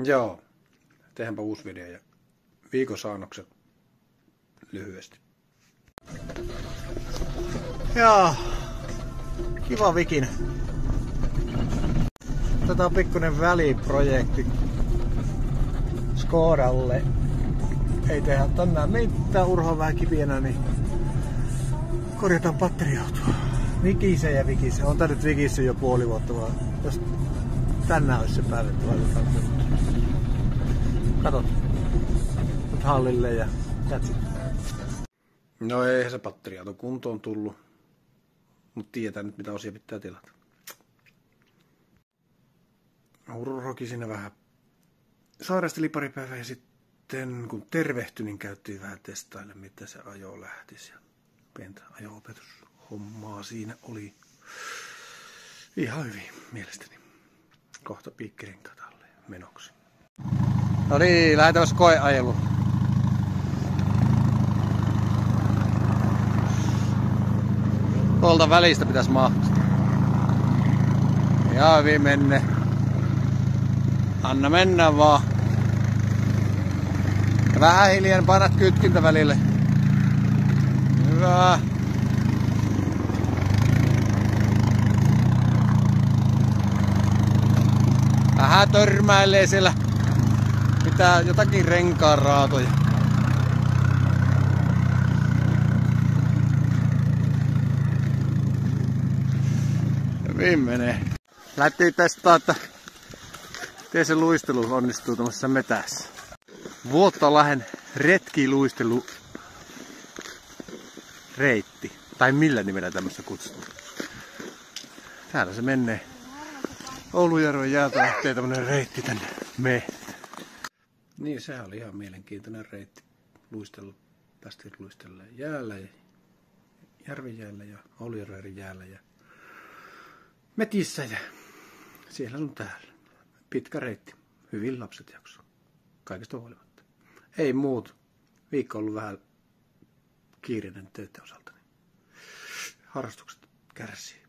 Joo, tehdäänpä uusi video ja viikon saannokset lyhyesti. Joo, kiva Vikin. Tätä on pikkuinen väliprojekti Skodalle. Ei tehdä tänään mitään, Urho on vähän kipienä, niin korjataan batteriautoa. Vikise ja Vikise. On tää nyt Vikise jo puoli vuotta vaan. Jos tänään olisi se päälle, että laitetaan kuntoon. Katot. Nyt hallille ja that's it. No eihän se batteriauto kuntoon tullut. Mut tietää nyt mitä osia pitää tilata. Urhokin siinä vähän sairasteli pari päivää ja sitten kun tervehtyi, niin käytiin vähän testaille, mitä se ajo lähtisi. Ja pientä ajo-opetushommaa siinä oli ihan hyvin mielestäni. Kohta piikkirenkaat alle menoksi. No niin, lähdetään koeajeluun. Tuolta välistä pitäisi mahtaa. Ja hyvin menne. Anna mennä vaan. Ja vähän hiljaa painat kytkintä välille. Hyvä. Vähän törmäilee siellä. Pitää jotakin renkaan raatoja. Hyvin menee. Lähtiin testaa, että miten se luistelu onnistuu tuossa metässä. Vuottalahden retkiluistelu reitti. Tai millä nimellä tämmössä kutsutaan. Täällä se menee. Oulujärven jäältä lähtee tämmönen reitti tänne Niin, sehän oli ihan mielenkiintoinen reitti. Päästiin luistelemaan jäällä ja Järvijäällä ja Oulujärven jäällä ja metissä ja siellä on täällä. Pitkä reitti. Hyvin lapset jakso. Kaikesta huolimatta. Ei muut. Viikko on ollut vähän kiireinen töiden osalta. Harrastukset kärsii.